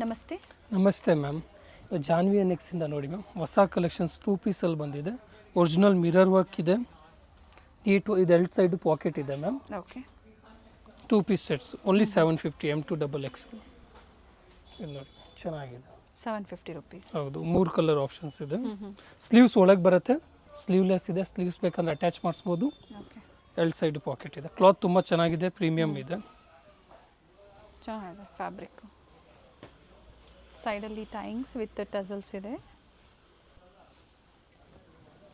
ನಮಸ್ತೆ. ನಮಸ್ತೆ ಮ್ಯಾಮ್. ಜಾನ್ವಿ ನೆಕ್ಸಿಂದ ನೋಡಿ ಮ್ಯಾಮ್, ಹೊಸ ಕಲೆಕ್ಷನ್ಸ್ 2 ಪೀಸಲ್ಲಿ ಬಂದಿದೆ. ಒರಿಜಿನಲ್ ಮಿರರ್ ವರ್ಕ್ ಇದೆ, ನೀಟು ಇದು 2 ಸೈಡು ಪಾಕೆಟ್ ಇದೆ ma'am. Okay. 2 piece sets only 750 M2XX. ಇದು ನೋಡಿ ಚೆನ್ನಾಗಿದೆ. 750 rupees. ಹೌದು, 3 ಕಲರ್ ಆಪ್ಷನ್ಸ್ ಇದೆ. ಸ್ಲೀವ್ಸ್ ಒಳಗೆ ಬರುತ್ತೆ, ಸ್ಲೀವ್ಲೆಸ್ ಇದೆ. ಸ್ಲೀವ್ಸ್ ಬೇಕಂದ್ರೆ ಅಟ್ಯಾಚ್ ಮಾಡಿಸ್ಬೋದು. ಓಕೆ. 2 ಸೈಡು ಪಾಕೆಟ್ ಇದೆ. ಕ್ಲಾತ್ ತುಂಬ ಚೆನ್ನಾಗಿದೆ, ಪ್ರೀಮಿಯಮ್ ಇದೆ. ಚೆನ್ನಾಗಿದೆ ಫ್ಯಾಬ್ರಿಕ್. ಸೈಡಲ್ಲಿ ಟೈಯಿಂಗ್ಸ್ ವಿತ್ ಟಸಲ್ಸ್ ಇದೆ,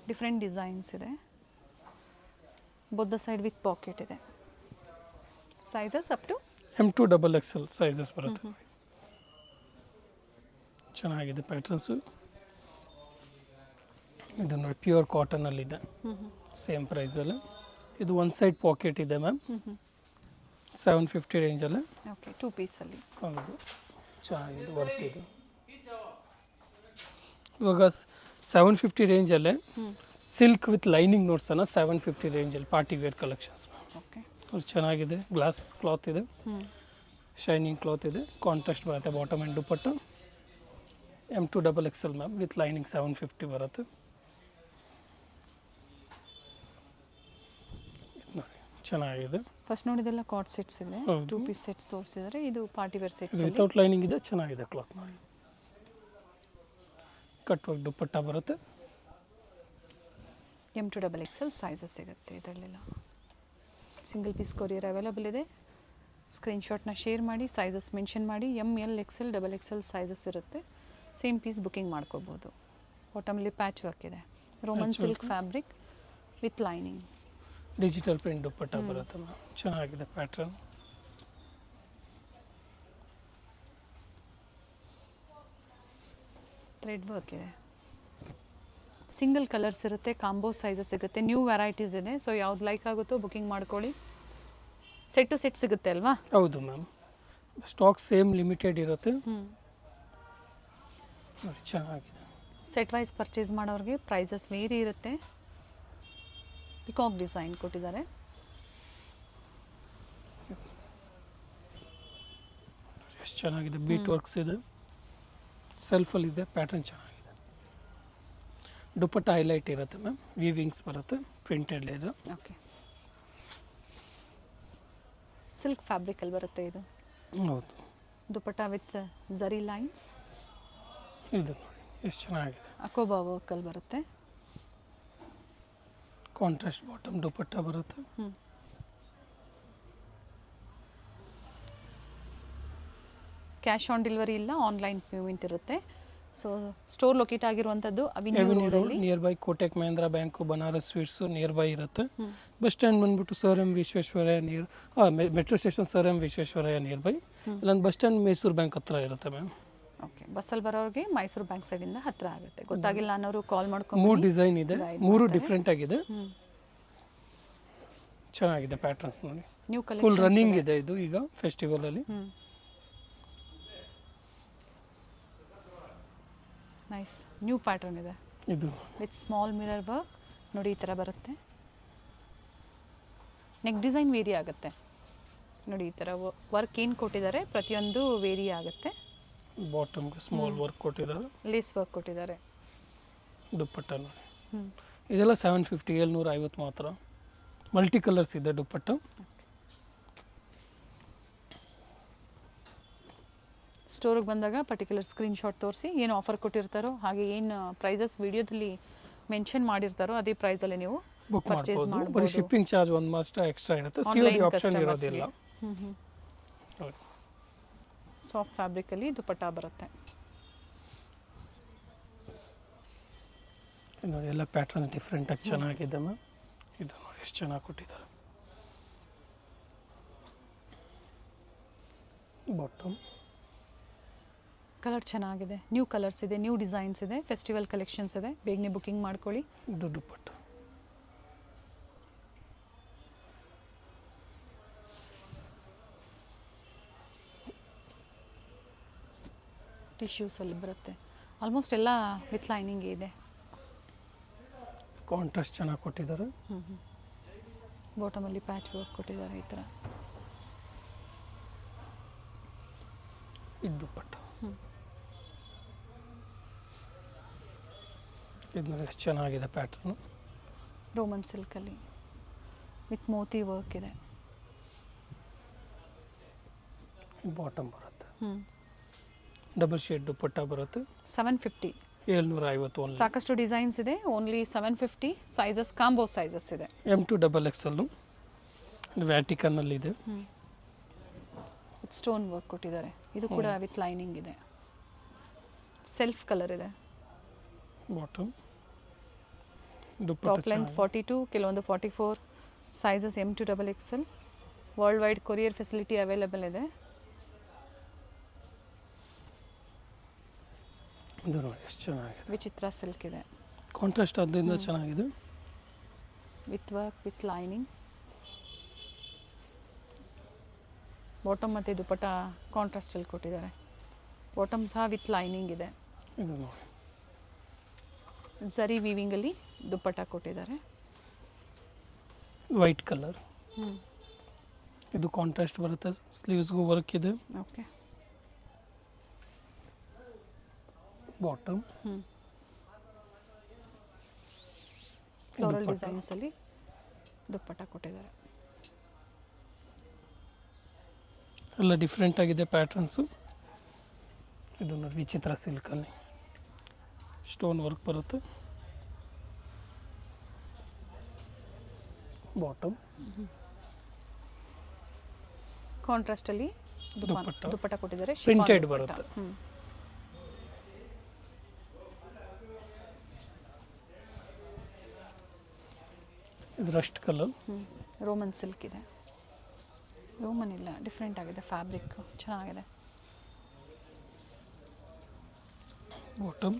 ಡಿಫ್ರೆಂಟ್ ಡಿಸೈನ್ಸ್ ಇದೆ. ಬೊದ್ದ ಸೈಡ್ ವಿತ್ ಪಾಕೆಟ್ ಇದೆ. Sizes up to M2XXL sizes ಬರುತ್ತೆ. ಚೆನ್ನಾಗಿದೆ ಪ್ಯಾಟರ್ನ್ಸು. ಇದು ನೋಡಿ ಪ್ಯೂರ್ ಕಾಟನಲ್ಲಿದೆ, ಸೇಮ್ ಪ್ರೈಸಲ್ಲಿ. ಇದು 1 ಸೈಡ್ ಪಾಕೆಟ್ ಇದೆ ಮ್ಯಾಮ್, 750 ರೇಂಜಲ್ಲಿ. ಓಕೆ, 2 ಪೀಸಲ್ಲಿ. ಹೌದು, ಚೆನ್ನಾಗಿದೆ, ವರ್ತಿದೆ. ಇವಾಗ 750 ರೇಂಜಲ್ಲೇ ಸಿಲ್ಕ್ ವಿತ್ ಲೈನಿಂಗ್ ನೋಟ್ಸನ್ನು 750 ರೇಂಜಲ್ಲಿ ಪಾರ್ಟಿ ವೇರ್ ಕಲೆಕ್ಷನ್ಸ್. ಓಕೆ, ಅದು ಚೆನ್ನಾಗಿದೆ. ಗ್ಲಾಸ್ ಕ್ಲಾತ್ ಇದೆ, ಶೈನಿಂಗ್ ಕ್ಲಾತ್ ಇದೆ, ಕಾಂಟ್ರಾಸ್ಟ್ ಬರುತ್ತೆ. Bottom and dupatta M2XXL ma'am, with lining 750 ಬರುತ್ತೆ. ಚೆನ್ನಾಗಿದೆ. ಫಸ್ಟ್ ನೋಡಿದೆಲ್ಲ ಕಾಟ್ ಸೆಟ್ಸ್ ಇದೆ, 2 ಪೀಸ್ ಸೆಟ್ಸ್ ತೋರಿಸಿದ್ದಾರೆ. ಇದು party wear sets. Without lining ಇದೆ, ಚೆನ್ನಾಗಿದೆ ಕ್ಲಾತ್ ನೋಡಿ. ಕಟ್ ವರ್ಕ್ ದುಪ್ಪಟ್ಟ ಬರುತ್ತೆ. M2XXL ಸೈಜಸ್ ಸಿಗುತ್ತೆ ಇದರಲ್ಲೆಲ್ಲ. ಸಿಂಗಲ್ ಪೀಸ್ ಕೊರಿಯರ್ ಅವೈಲಬಲ್ ಇದೆ. ಸ್ಕ್ರೀನ್ಶಾಟ್ನ ಶೇರ್ ಮಾಡಿ, ಸೈಜಸ್ ಮೆನ್ಷನ್ ಮಾಡಿ. ML XL XXL ಸೈಜಸ್ ಇರುತ್ತೆ. ಸೇಮ್ ಪೀಸ್ ಬುಕ್ಕಿಂಗ್ ಮಾಡ್ಕೋಬೋದು. ಬಾಟಮಲ್ಲಿ ಪ್ಯಾಚ್ ವರ್ಕ್ ಇದೆ, Roman silk fabric with lining. Digital print dupatta ಬರುತ್ತೆ ಮ್ಯಾಮ್, ಚೆನ್ನಾಗಿದೆ ಪ್ಯಾಟ್ರನ್. ಥ್ರೆಡ್ ವರ್ಕ್ ಇದೆ. ಸಿಂಗಲ್ ಕಲರ್ಸ್ ಇರುತ್ತೆ, ಕಾಂಬೋ ಸೈಜಸ್ ಸಿಗುತ್ತೆ. ನ್ಯೂ ವೆರೈಟೀಸ್ ಇದೆ, ಸೊ ಯಾವ್ದು ಲೈಕ್ ಆಗುತ್ತೋ ಬುಕ್ಕಿಂಗ್ ಮಾಡ್ಕೊಳ್ಳಿ. ಸೆಟ್ ಟು ಸೆಟ್ ಸಿಗುತ್ತೆ ಅಲ್ವಾ? ಹೌದು ಮ್ಯಾಮ್, ಸ್ಟಾಕ್ ಸೇಮ್ ಲಿಮಿಟೆಡ್ ಇರುತ್ತೆ. ಚೆನ್ನಾಗಿದೆ. ಸೆಟ್ ವೈಸ್ ಪರ್ಚೇಸ್ ಮಾಡೋರಿಗೆ ಪ್ರೈಸಸ್ ವೇರಿ ಇರುತ್ತೆ. ಪಿಕಾಕ್ ಡಿಸೈನ್ ಕೊಟ್ಟಿದ್ದಾರೆ. ಎಷ್ಟು ಚೆನ್ನಾಗಿದೆ. ಬೀಟ್ ವರ್ಕ್ಸ್ ಇದೆ, ಸೆಲ್ಫಲ್ಲಿದೆ, ಪ್ಯಾಟರ್ನ್ ಚೆನ್ನಾಗಿದೆ. ದುಪ್ಪಟ್ಟ ಹೈಲೈಟ್ ಇರುತ್ತೆ ಮ್ಯಾಮ್, ವೀವಿಂಗ್ಸ್ ಬರುತ್ತೆ, ಪ್ರಿಂಟೆಡ್ ಇದೆ. ಓಕೆ, ಸಿಲ್ಕ್ ಫ್ಯಾಬ್ರಿಕಲ್ಲಿ ಬರುತ್ತೆ ಇದು. ಹೌದು, ದುಪ್ಪಟ್ಟ ವಿತ್ ಝರಿ ಲೈನ್ಸ್. ಇದು ನೋಡಿ ಎಷ್ಟು ಚೆನ್ನಾಗಿದೆ. ಅಕೋಬಾ ವರ್ಕಲ್ಲಿ ಬರುತ್ತೆ. ಕಾಂಟ್ರಾಸ್ಟ್ ಬಾಟಮ್ ದುಪ್ಪಟ್ಟ ಬರುತ್ತೆ. ಕ್ಯಾಶ್ ಆನ್ ಡೆಲಿವರಿ ಇಲ್ಲ, ಆನ್ಲೈನ್ ಪೇಮೆಂಟ್ ಇರುತ್ತೆ. ಸೊ ಸ್ಟೋರ್ ಲೊಕೇಟ್ ಆಗಿರುವಂಥದ್ದು ಅವಿನ್ಯೂ ರೋಡಲ್ಲಿ, near by Kotak Mahindra bank, Banaras sweets near by ಇರುತ್ತೆ. ಬಸ್ ಸ್ಟ್ಯಾಂಡ್ ಬಂದ್ಬಿಟ್ಟು sir M Visvesvaraya metro station sir M Visvesvaraya near by. ಇಲ್ಲೊಂದು ಬಸ್ ಸ್ಟ್ಯಾಂಡ್ ಮೈಸೂರು ಬ್ಯಾಂಕ್ ಹತ್ರ ಇರುತ್ತೆ ಮ್ಯಾಮ್. ಓಕೆ, ಬಸ್ಸಲ್ಲಿ ಬರೋರಿಗೆ ಮೈಸೂರು ಬ್ಯಾಂಕ್ ಸೈಡಿಂದ ಹತ್ತಿರ ಆಗುತ್ತೆ. ಗೊತ್ತಾಗಿಲ್ಲ ಅನ್ನೋರು ಕಾಲ್ ಮಾಡ್ಕೊಂಡು. 3 ಡಿಸೈನ್ ಇದೆ, 3 ಡಿಫ್ರೆಂಟ್ ಆಗಿದೆ. ಚೆನ್ನಾಗಿದೆ ಪ್ಯಾಟರ್ನ್ಸ್ ನೋಡಿ. ನ್ಯೂ ಫುಲ್ ಕಲೆಕ್ಷನ್ ರನ್ನಿಂಗ್ ಇದೆ ಇದು ಈಗ ಫೆಸ್ಟಿವಲಲ್ಲಿ. ನೈಸ್ ನ್ಯೂ ಪ್ಯಾಟರ್ನ್ ಇದೆ. ಇದು ವಿತ್ ಸ್ಮಾಲ್ ಮಿರರ್ ವರ್ಕ್ ನೋಡಿ, ಈ ಥರ ಬರುತ್ತೆ. ನೆಕ್ ಡಿಸೈನ್ ವೇರಿ ಆಗುತ್ತೆ ನೋಡಿ. ಈ ಥರ ವರ್ಕ್ ಏನು ಕೊಟ್ಟಿದ್ದಾರೆ ಪ್ರತಿಯೊಂದು ವೇರಿ ಆಗುತ್ತೆ. ಬಾಟಮ್ಗೆ ಸ್ಮಾಲ್ ವರ್ಕ್ ಕೊಟ್ಟಿದ್ದಾರೆ, ಲೇಸ್ ವರ್ಕ್ ಕೊಟ್ಟಿದ್ದಾರೆ. ದುಪ್ಪಟ್ಟ ನೋಡಿ. ಇದೆಲ್ಲ 750, 750 ಮಾತ್ರ. ಮಲ್ಟಿ ಕಲರ್ಸ್ ಇದೆ ದುಪ್ಪಟ್ಟ. ಸ್ಟೋರಿಗೆ ಬಂದಾಗ ಪರ್ಟಿಕ್ಯುಲರ್ ಸ್ಕ್ರೀನ್ಶಾಟ್ ತೋರಿಸಿ, ಏನು ಆಫರ್ ಕೊಟ್ಟಿರ್ತಾರೋ ಹಾಗೆ ಏನು ಪ್ರೈಸಸ್ ವಿಡಿಯೋದಲ್ಲಿ ಮೆನ್ಷನ್ ಮಾಡಿರ್ತಾರೋ ಅದೇ ಪ್ರೈಸಲ್ಲಿ ನೀವು ಬುಕ್ ಪರ್ಚೇಸ್ ಮಾಡ್ಬೋದು. ಬರೀ ಶಿಪ್ಪಿಂಗ್ ಚಾರ್ಜ್ ಒಂದು ಮಾತ್ರ ಎಕ್ಸ್ಟ್ರಾ ಇರುತ್ತೆ, COD ಆಪ್ಷನ್ ಇರೋದಿಲ್ಲ. ಸಾಫ್ಟ್ ಫ್ಯಾಬ್ರಿಕಲ್ಲಿ ದುಪ್ಪಟ್ಟ ಬರುತ್ತೆ. ನೋಡಿ ಎಲ್ಲ ಪ್ಯಾಟರ್ನ್ಸ್ ಡಿಫ್ರೆಂಟಾಗಿ ಚೆನ್ನಾಗಿದೆ ಮ್ಯಾಮ್. ಇದು ನೋಡಿ ಎಷ್ಟು ಚೆನ್ನಾಗಿ ಕೊಟ್ಟಿದ್ದಾರೆ. ಬಾಟಮ್ ಕಲರ್ ಚೆನ್ನಾಗಿದೆ, ನ್ಯೂ ಕಲರ್ಸ್ ಇದೆ, ನ್ಯೂ ಡಿಸೈನ್ಸ್ ಇದೆ, ಫೆಸ್ಟಿವಲ್ ಕಲೆಕ್ಷನ್ಸ್ ಇದೆ. ಬೇಗನೆ ಬುಕ್ಕಿಂಗ್ ಮಾಡ್ಕೊಳ್ಳಿ. ಇದು ದುಪ್ಪಟ್ಟ. ಟಿಶ್ಯೂಸಲ್ಲಿ ಬರುತ್ತೆ. ಆಲ್ಮೋಸ್ಟ್ ಎಲ್ಲ ವಿತ್ ಲೈನಿಂಗ್ ಇದೆ. ಕಾಂಟ್ರಾಸ್ಟ್ ಚೆನ್ನಾಗಿ ಕೊಟ್ಟಿದ್ದಾರೆ. ಬಾಟಮಲ್ಲಿ ಪ್ಯಾಚ್ ವರ್ಕ್ ಕೊಟ್ಟಿದ್ದಾರೆ ಈ ಥರ. ಇದು ದುಪ್ಪಟ್ಟ. ಇದು ನೋಡಿ ಎಷ್ಟು ಚೆನ್ನಾಗಿದೆ ಪ್ಯಾಟ್ರನು. ರೋಮನ್ ಸಿಲ್ಕಲ್ಲಿ ವಿತ್ ಮೋತಿ ವರ್ಕ್ ಇದೆ. ಬಾಟಮ್ ಬರುತ್ತೆ, ಡಬಲ್ ಶೇಡ್ ದುಪ್ಪಟ್ಟ ಬರುತ್ತೆ. 750. 750 ಓನ್ಲಿ. ಸಾಕಷ್ಟು ಡಿಸೈನ್ಸ್ ಇದೆ. ಓನ್ಲಿ 750. ಸೈಜಸ್ ಕಾಂಬೋ ಸೈಜಸ್ ಇದೆ. M2 XXL ವ್ಯಾಟಿಕನ್ನಲ್ಲಿ ಇದೆ. ಸ್ಟೋನ್ ವರ್ಕ್ ಕೊಟ್ಟಿದ್ದಾರೆ. ಇದು ಕೂಡ ವಿತ್ ಲೈನಿಂಗ್ ಇದೆ. ಸೆಲ್ಫ್ ಕಲರ್ ಇದೆ. ಬಾಟಮ್ ಟಾಪ್ ದುಪ್ಪಟ್ಟ ಲೆಂತ್ 42, ಕೆಲವೊಂದು 44. Sizes M2 XXL. World wide courier facility available ಇದೆ. ಇದು ನೋಡಿ ಎಷ್ಟು ಚೆನ್ನಾಗಿದೆ. ವಿಚಿತ್ರ ಸಿಲ್ಕ್ ಇದೆ. ಕಾಂಟ್ರಾಸ್ಟ್ ಆದ್ದರಿಂದ ಚೆನ್ನಾಗಿದೆ. With work with lining. Bottom ಮತ್ತು ದುಪ್ಪಟ್ಟ ಕಾಂಟ್ರಾಸ್ಟಲ್ಲಿ ಕೊಟ್ಟಿದ್ದಾರೆ. ಬಾಟಮ್ ಸಹ ವಿತ್ ಲೈನಿಂಗ್ ಇದೆ. ಇದು ನೋಡಿ ಝರಿ ವೀವಿಂಗಲ್ಲಿ ದುಪ್ಪಟ್ಟ ಕೊಟ್ಟಿದ್ದಾರೆ. White colour. ಇದು ಕಾಂಟ್ರಾಸ್ಟ್ ಬರುತ್ತೆ. ಸ್ಲೀವ್ಸ್ಗೂ ವರ್ಕ್ ಇದೆ. ಓಕೆ. ಬಾಟಮ್ ಫ್ಲೋರಲ್ ಡಿಸೈನ್ಸಲ್ಲಿ ದುಪ್ಪಟ್ಟ ಕೊಟ್ಟಿದ್ದಾರೆ. ಎಲ್ಲ ಡಿಫ್ರೆಂಟ್ ಆಗಿದೆ ಪ್ಯಾಟ್ರನ್ಸು. ಇದು ನೋಡಿ ವಿಚಿತ್ರ ಸಿಲ್ಕಲ್ಲಿ ಸ್ಟೋನ್ ವರ್ಕ್ ಬರುತ್ತೆ. ಬಾಟಮ್ ಕಾಂಟ್ರಾಸ್ಟಲ್ಲಿ ದುಪ್ಪಟ್ಟ. ದುಪ್ಪಟ್ಟ ಕೊಟ್ಟಿದ್ದಾರೆ. ಪ್ರಿಂಟೆಡ್ ಬರುತ್ತೆ. ಇದು ರಸ್ಟ್ ಕಲರ್. ರೋಮನ್ ಸಿಲ್ಕ್ ಇದೆ. ರೋಮನ್ ಇಲ್ಲ, ಡಿಫ್ರೆಂಟ್ ಆಗಿದೆ. ಫ್ಯಾಬ್ರಿಕ್ ಚೆನ್ನಾಗಿದೆ. ಬಾಟಮ್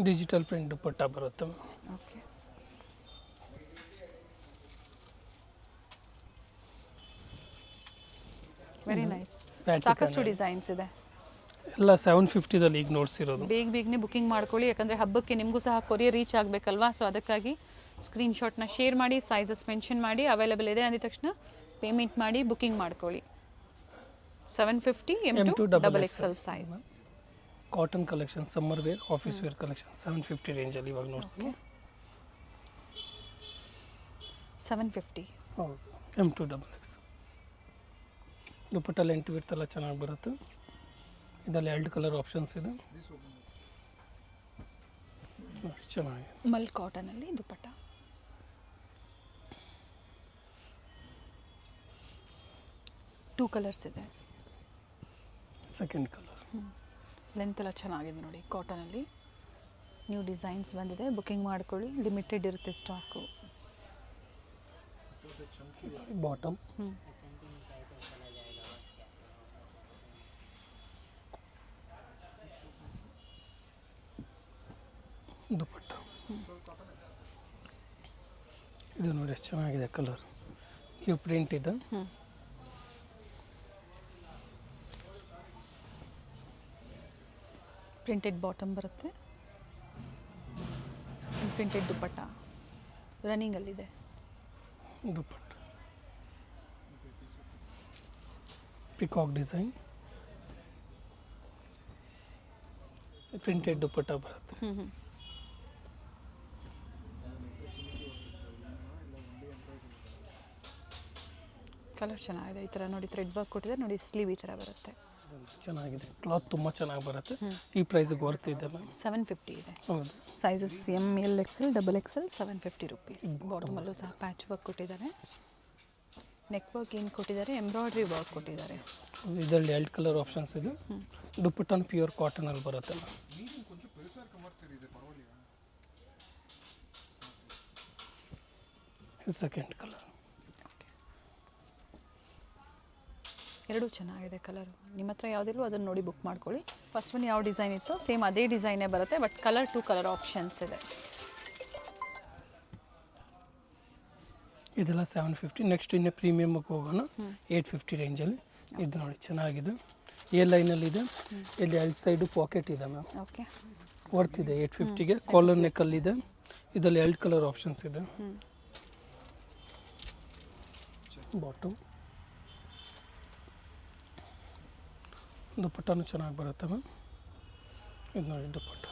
ಡಿಜಿಟಲ್ ಪ್ರಿಂಟ್ ದುಪ್ಪಟ್ಟ ಬರುತ್ತೆ. ಓಕೆ. Very nice. ಸಾಕಷ್ಟು ಡಿಸೈನ್ಸ್ ಇದೆ. ಎಲ್ಲ 750ದಲ್ಲಿ ಈಗ ನೋಡ್ಸಿರೋದು. ಬೇಗನೆ ಬುಕಿಂಗ್ ಮಾಡ್ಕೊಳ್ಳಿ, ಯಾಕಂದರೆ ಹಬ್ಬಕ್ಕೆ ನಿಮಗೂ ಸಹ ಕೊರಿಯರ್ ರೀಚ್ ಆಗಬೇಕಲ್ವಾ. ಸೊ ಅದಕ್ಕಾಗಿ ಸ್ಕ್ರೀನ್ಶಾಟ್ನ ಶೇರ್ ಮಾಡಿ, ಸೈಜಸ್ ಮೆನ್ಷನ್ ಮಾಡಿ, ಅವೈಲೇಬಲ್ ಇದೆ ಅಂದಿದ ತಕ್ಷಣ ಪೇಮೆಂಟ್ ಮಾಡಿ ಬುಕಿಂಗ್ ಮಾಡ್ಕೊಳ್ಳಿ. 750 M2 XXL size. Cotton collection, summer wear, office wear collection 750 ರೇಂಜಲ್ಲಿ ಇವಾಗ ನೋಡ್ತೀವಿ. 750. ಹೌದು, M2 XXL. ದುಪ್ಪಟ್ಟ ಲೆಂತ್ ವಿಡ್ತ್ ಎಲ್ಲ ಚೆನ್ನಾಗಿ ಬರುತ್ತೆ. ಇದರಲ್ಲಿ 2 ಕಲರ್ ಆಪ್ಷನ್ಸ್ ಇದೆ. ಚೆನ್ನಾಗಿದೆ. ಮಲ್ ಕಾಟನಲ್ಲಿ ದುಪ್ಪಟ್ಟ. ಟೂ ಕಲರ್ಸ್ ಇದೆ. Second colour. ಲೆಂತ್ ಎಲ್ಲ ಚೆನ್ನಾಗಿದೆ ನೋಡಿ. ಕಾಟನಲ್ಲಿ ನ್ಯೂ ಡಿಸೈನ್ಸ್ ಬಂದಿದೆ. ಬುಕಿಂಗ್ ಮಾಡ್ಕೊಳ್ಳಿ, ಲಿಮಿಟೆಡ್ ಇರುತ್ತೆ ಸ್ಟಾಕು. ಬಾಟಮ್ ದುಪ್ಪಟ್ಟ. ಇದು ನೋಡಿ ಎಷ್ಟು ಚೆನ್ನಾಗಿದೆ ಕಲರ್. ಇವು ಪ್ರಿಂಟ್ ಇದೆ. ಪ್ರಿಂಟೆಡ್ ಬಾಟಮ್ ಬರುತ್ತೆ. ಪ್ರಿಂಟೆಡ್ ದುಪ್ಪಟ್ಟ ರನ್ನಿಂಗಲ್ಲಿದೆ. ದುಪ್ಪಟ್ಟ ಪಿಕಾಕ್ ಡಿಸೈನ್, ಪ್ರಿಂಟೆಡ್ ದುಪ್ಪಟ್ಟ ಬರುತ್ತೆ. ಕಲರ್ ಚೆನ್ನಾಗಿದೆ. ಈ ಥರ ನೋಡಿ ಥ್ರೆಡ್ ವರ್ಕ್ ಕೊಟ್ಟಿದ್ದಾರೆ ನೋಡಿ. ಸ್ಲೀವ್ ಈ ಥರ ಬರುತ್ತೆ. ಚೆನ್ನಾಗಿದೆ. ಕ್ಲಾತ್ ತುಂಬ ಚೆನ್ನಾಗಿ ಬರುತ್ತೆ. ಈ ಪ್ರೈಸಿಗೆ ವರ್ತ್ ಇದೆ ಮ್ಯಾಮ್. 750 ಇದೆ. ಹೌದು. Sizes ML XL XXL 750 rupees. ಬಾಟಮಲ್ಲೂ ಸಹ ಪ್ಯಾಚ್ ವರ್ಕ್ ಕೊಟ್ಟಿದ್ದಾರೆ. ನೆಕ್ ವರ್ಕ್ ಏನು ಕೊಟ್ಟಿದ್ದಾರೆ, ಎಂಬ್ರಾಯ್ಡ್ರಿ ವರ್ಕ್ ಕೊಟ್ಟಿದ್ದಾರೆ. ಇದರಲ್ಲಿ 2 ಕಲರ್ ಆಪ್ಷನ್ಸ್ ಇದೆ. ದುಪ್ಪಟ್ಟನ ಪ್ಯೂರ್ ಕಾಟನಲ್ಲಿ ಬರುತ್ತೆ. Second colour. ಎರಡೂ ಚೆನ್ನಾಗಿದೆ ಕಲರು. ನಿಮ್ಮ ಹತ್ರ ಯಾವುದಿಲ್ವೋ ಅದನ್ನು ನೋಡಿ ಬುಕ್ ಮಾಡ್ಕೊಳ್ಳಿ. ಫಸ್ಟ್ ಒನ್ ಯಾವ ಡಿಸೈನ್ ಇತ್ತು ಸೇಮ್ ಅದೇ ಡಿಸೈನೇ ಬರುತ್ತೆ, ಬಟ್ ಕಲರ್ 2 ಕಲರ್ ಆಪ್ಷನ್ಸ್ ಇದೆ. ಇದೆಲ್ಲ 750. ನೆಕ್ಸ್ಟ್ ಇನ್ನೇ ಪ್ರೀಮಿಯಮ್ಗೆ ಹೋಗೋಣ. 850 ರೇಂಜಲ್ಲಿ. ಇದು ನೋಡಿ ಚೆನ್ನಾಗಿದೆ. ಎ ಲೈನಲ್ಲಿದೆ. ಇಲ್ಲಿ 2 ಸೈಡು ಪಾಕೆಟ್ ಇದೆ ಮ್ಯಾಮ್. ಓಕೆ. ವರ್ತ್ ಇದೆ 850ಗೆ. ಕಾಲರ್ ನೆಕ್ಕಲ್ಲಿದೆ. ಇದರಲ್ಲಿ 2 ಕಲರ್ ಆಪ್ಷನ್ಸ್ ಇದೆ. ಬಾಟಮ್ ದುಪ್ಪಟ್ಟನೂ ಚೆನ್ನಾಗಿ ಬರುತ್ತೆ ಮ್ಯಾಮ್. ಇದು ನೋಡಿ ದುಪ್ಪಟ್ಟ.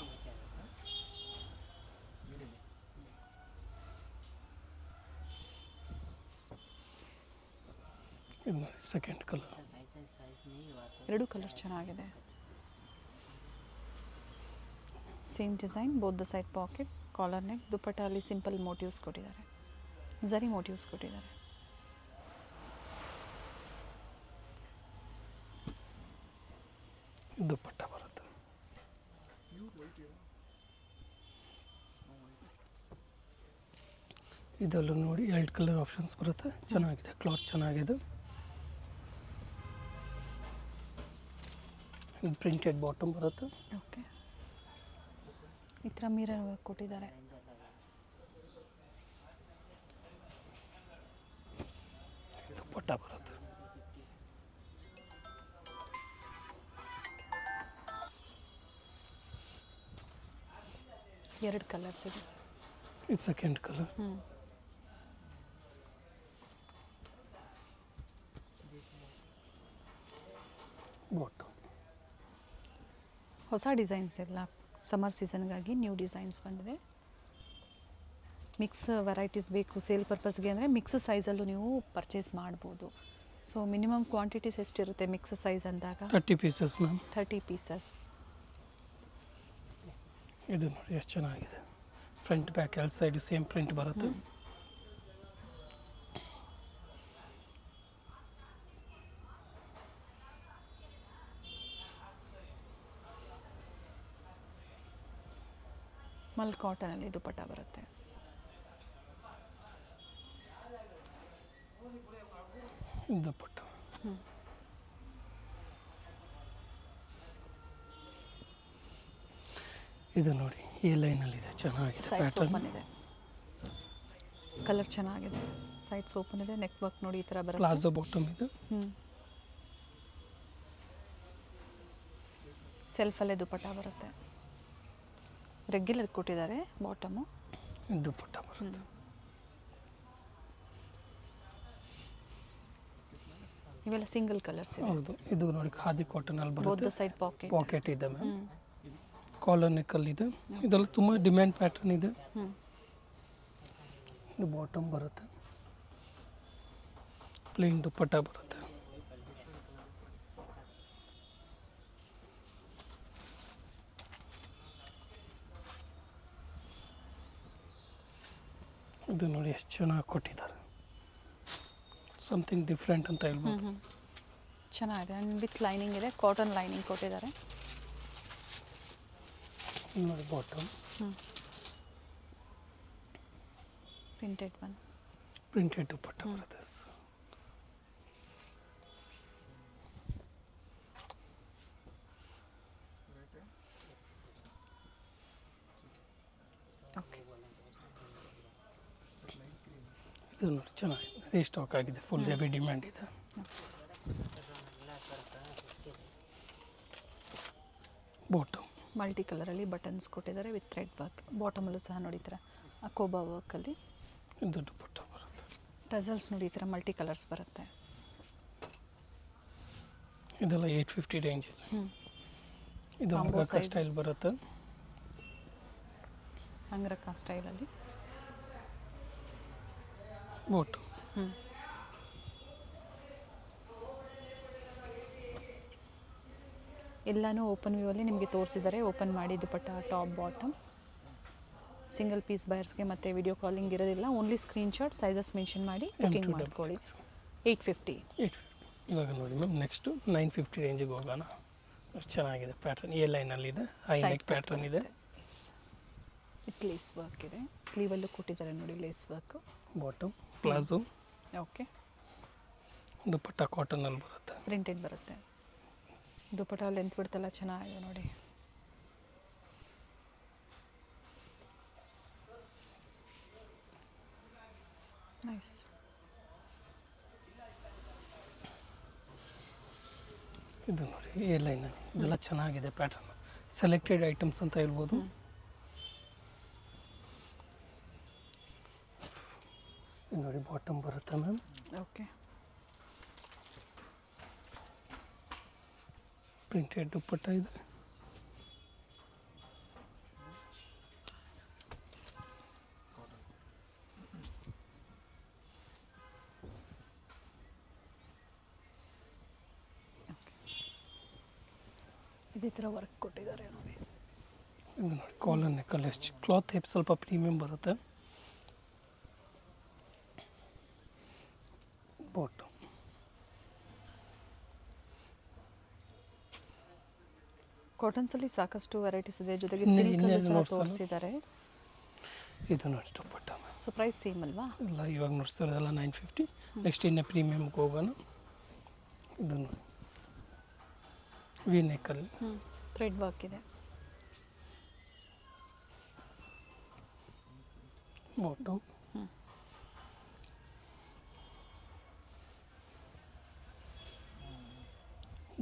ಇದು ನೋಡಿ ಸೆಕೆಂಡ್ ಕಲರ್. ಎರಡು ಕಲರ್ ಚೆನ್ನಾಗಿದೆ. Same design, both the side pocket, collar neck, dupatta ಅಲ್ಲಿ ಸಿಂಪಲ್ ಮೋಟಿವ್ಸ್ ಕೊಟ್ಟಿದ್ದಾರೆ, ಝರಿ ಮೋಟಿವ್ಸ್ ಕೊಟ್ಟಿದ್ದಾರೆ. ದುಪ್ಪಟ್ಟ ಬರುತ್ತೆ. ಇದರಲ್ಲೂ ನೋಡಿ 2 ಕಲರ್ ಆಪ್ಷನ್ಸ್ ಬರುತ್ತೆ. ಚೆನ್ನಾಗಿದೆ, ಕ್ಲಾತ್ ಚೆನ್ನಾಗಿದೆ. ಪ್ರಿಂಟೆಡ್ ಬಾಟಮ್ ಬರುತ್ತೆ. ಓಕೆ, ಈ ಥರ ಮಿರರ್ ವರ್ಕ್ ಕೊಟ್ಟಿದ್ದಾರೆ. ದುಪ್ಪಟ್ಟ ಬರುತ್ತೆ. ಎರಡು ಕಲರ್ಸ್ ಇದೆ. ಇದು ಸೆಕೆಂಡ್ ಕಲರ್. ಬಾಟಮ್ ಹೊಸ ಡಿಸೈನ್ಸ್ ಎಲ್ಲ ಸಮ್ಮರ್ ಸೀಸನ್ಗಾಗಿ ನ್ಯೂ ಡಿಸೈನ್ಸ್ ಬಂದಿದೆ. ಮಿಕ್ಸ್ ವೆರೈಟೀಸ್ ಬೇಕು ಸೇಲ್ ಪರ್ಪಸ್ಗೆ ಅಂದರೆ ಮಿಕ್ಸ್ ಸೈಜಲ್ಲೂ ನೀವು ಪರ್ಚೇಸ್ ಮಾಡ್ಬೋದು. ಸೊ ಮಿನಿಮಮ್ ಕ್ವಾಂಟಿಟೀಸ್ ಎಷ್ಟಿರುತ್ತೆ ಮಿಕ್ಸ್ ಸೈಜ್ ಅಂದಾಗ? 30 ಪೀಸಸ್ ಮ್ಯಾಮ್. 30 ಪೀಸಸ್. ಇದು ನೋಡಿ ಎಷ್ಟು ಚೆನ್ನಾಗಿದೆ. ಫ್ರಂಟ್ ಬ್ಯಾಕ್ ಎರಡು ಸೈಡು ಸೇಮ್ ಪ್ರಿಂಟ್ ಬರುತ್ತೆ. ಮಲ್ ಕಾಟನಲ್ಲಿ ದುಪ್ಪಟ್ಟ ಬರುತ್ತೆ. ದುಪ್ಪಟ್ಟ. ಇದು ನೋಡಿ ಈ ಲೈನಲ್ಲಿದೆ, ಚೆನ್ನಾಗಿದೆ ಸೈಡ್ಸ್ ಪ್ಯಾಟರ್ನ್. ಓಪನ್ ಇದೆ, ಕಲರ್ ಚೆನ್ನಾಗಿದೆ. ಸೈಡ್ಸ್ ಓಪನ್ ಇದೆ, ನೆಕ್ ವರ್ಕ್ ನೋಡಿ ಈ ಥರ ಬರುತ್ತೆ. ಪ್ಲಾಜೋ ಬಾಟಮ್ ಇದು. ಸೆಲ್ಫಲ್ಲೇ ದುಪ್ಪಟ್ಟ ಬರುತ್ತೆ. ರೆಗ್ಯುಲರ್ ಕೊಟ್ಟಿದ್ದಾರೆ ಬಾಟಮು. ದುಪ್ಪಟ್ಟ ಬರುತ್ತೆ. ಇವೆಲ್ಲ ಸಿಂಗಲ್ ಕಲರ್ಸ್ ಇದೆ. ಹೌದು, ಇದು ನೋಡಿ ಖಾದಿ ಕಾಟನಲ್ಲಿ ಬೋತ್ ಬರುತ್ತೆ. The side packet. ಪಾಕೆಟ್ ಇದೆ ಮ್ಯಾಮ್. ಕಾಲರ್ ನೆಕ್ಕಲ್ಲಿ ಇದೆ. ಇದೆಲ್ಲ ತುಂಬ ಡಿಮ್ಯಾಂಡ್ ಪ್ಯಾಟರ್ನ್ ಇದೆ. ಇದು ಬಾಟಮ್ ಬರುತ್ತೆ. ಪ್ಲೇನ್ ದುಪ್ಪಟ್ಟ ಬರುತ್ತೆ. ಇದು ನೋಡಿ ಎಷ್ಟು ಚೆನ್ನಾಗಿ ಕೊಟ್ಟಿದ್ದಾರೆ. ಸಮಥಿಂಗ್ ಡಿಫ್ರೆಂಟ್ ಅಂತ ಹೇಳ್ಬೋದು. ಚೆನ್ನಾಗಿದೆ. ಆ್ಯಂಡ್ ವಿತ್ ಲೈನಿಂಗ್ ಇದೆ, ಕಾಟನ್ ಲೈನಿಂಗ್ ಕೊಟ್ಟಿದ್ದಾರೆ. ನೋಡಿ ಬಾಟಮ್ ಪ್ರಿಂಟೆಡ್ ಒನ್. ಪ್ರಿಂಟೆಡ್ ದುಪ್ಪಟ್ಟ ಬರುತ್ತೆ. ಓಕೆ, ಇದು ನೋಡಿ ಚೆನ್ನಾಗಿದೆ. ರೀಸ್ಟಾಕ್ ಆಗಿದೆ, ಫುಲ್ ಹೆವಿ ಡಿಮ್ಯಾಂಡ್ ಇದೆ. ಬಾಟಮ್ ಮಲ್ಟಿ ಕಲರಲ್ಲಿ ಬಟನ್ಸ್ ಕೊಟ್ಟಿದ್ದಾರೆ ವಿತ್ ಥ್ರೆಡ್ ವರ್ಕ್. ಬಾಟಮಲ್ಲೂ ಸಹ ನೋಡಿ ಈ ಥರ ಅಕೋಬಾ ವರ್ಕಲ್ಲಿ. ಇದು ದುಪ್ಪಟ್ಟ ಬರುತ್ತೆ. ಟಸಲ್ಸ್ ನೋಡಿ ಈ ಥರ ಮಲ್ಟಿ ಕಲರ್ಸ್ ಬರುತ್ತೆ. ಇದೆಲ್ಲ 850 ರೇಂಜಲ್ಲಿ. ಇದು Combo ಅಂಗರಕ sizes. ಸ್ಟೈಲ್ ಬರುತ್ತೆ. ಅಂಗರಕ ಸ್ಟೈಲಲ್ಲಿ. ಬಾಟಮ್ ಎಲ್ಲನೂ ಓಪನ್ ವ್ಯೂ ಅಲ್ಲಿ ನಿಮಗೆ ತೋರಿಸಿದ್ದಾರೆ. ಓಪನ್ ಮಾಡಿ ದುಪ್ಪಟ್ಟ ಟಾಪ್ ಬಾಟಮ್. ಸಿಂಗಲ್ ಪೀಸ್ ಬಯರ್ಸ್ಗೆ ಮತ್ತು ವಿಡಿಯೋ ಕಾಲಿಂಗ್ ಇರೋದಿಲ್ಲ. ಓನ್ಲಿ ಸ್ಕ್ರೀನ್ಶಾಟ್ ಸೈಜಸ್ ಮೆನ್ಷನ್ ಮಾಡಿ ಬುಕಿಂಗ್ ಮಾಡ್ಕೊಳ್ಳಿ. 850. ಇವಾಗ ನೋಡಿ ಮ್ಯಾಮ್, ನೆಕ್ಸ್ಟು 950 ರೇಂಜಿಗೆ ಹೋಗೋಣ. ಎಷ್ಟು ಚೆನ್ನಾಗಿದೆ ಪ್ಯಾಟರ್ನ್. ಎ ಲೈನಲ್ಲಿದೆ, ಹೈ ನೆಕ್ ಪ್ಯಾಟರ್ನ್ ಇದೆ. ವಿತ್ ಲೇಸ್ ವರ್ಕ್ ಇದೆ. ಸ್ಲೀವಲ್ಲೂ ಕೊಟ್ಟಿದ್ದಾರೆ ನೋಡಿ lace work. Bottom palazzo. Okay, dupatta ಕಾಟನಲ್ಲಿ ಬರುತ್ತೆ. ಪ್ರಿಂಟೆಡ್ ಬರುತ್ತೆ. ದುಪ್ಪಟ್ಟ ಲೆಂತ್ ಬಿಡ್ತಲ್ಲ ಚೆನ್ನಾಗಿದೆ ನೋಡಿ. ನೈಸ್. ಇದು ನೋಡಿ ಎ ಲೈನಲ್ಲಿ ಇದೆಲ್ಲ ಚೆನ್ನಾಗಿದೆ ಪ್ಯಾಟರ್ನ್. ಸೆಲೆಕ್ಟೆಡ್ ಐಟಮ್ಸ್ ಅಂತ ಹೇಳ್ಬೋದು. ಇದು ನೋಡಿ ಬಾಟಮ್ ಬರುತ್ತೆ ಮ್ಯಾಮ್. ಓಕೆ, ಪ್ರಿಂಟೆಡ್ ದುಪ್ಪಟ್ಟ ಇದೆ. ಇದೇ ಥರ ವರ್ಕ್ ಕೊಟ್ಟಿದ್ದಾರೆ ನೋಡಿ. ಇದು ನೋಡಿ ಕಾಲರ್ ನೆಕ್ಕಲ್ಲಿ ಎಷ್ಟು ಕ್ಲಾತ್ ಟೈಪ್ ಸ್ವಲ್ಪ ಪ್ರೀಮಿಯಂ ಬರುತ್ತೆ. ಬಾಟಮ್ ಕಾಟನ್ಸಲ್ಲಿ ಸಾಕಷ್ಟು ವೆರೈಟೀಸ್ ಇದೆ, ಜೊತೆಗೆ ಇನ್ನೇ ಸಿಲ್ಕಲ್ಲೂ ಸಹ ನೋಡ್ಸಲ್ಲ? ತೋರಿಸಿದ್ದಾರೆ. ಇದು ನೋಡಿ ದುಪ್ಪಟ್ಟ ಮ್ಯಾಮ್. ಸೊ ಪ್ರೈಸ್ ಸೇಮ್ ಅಲ್ವಾ? ಇಲ್ಲ ಇವಾಗ ನೋಡ್ತಿರೋದೆಲ್ಲ 950. ನೆಕ್ಸ್ಟ್ ಇನ್ನೇ ಪ್ರೀಮಿಯಮ್ಗೆ ಹೋಗೋಣ. ಇದು ನೋಡಿ ವಿ ನೆಕ್ಕಲ್ಲಿ ಥ್ರೆಡ್ ವರ್ಕ್ ಇದೆ. ಬಾಟಮ್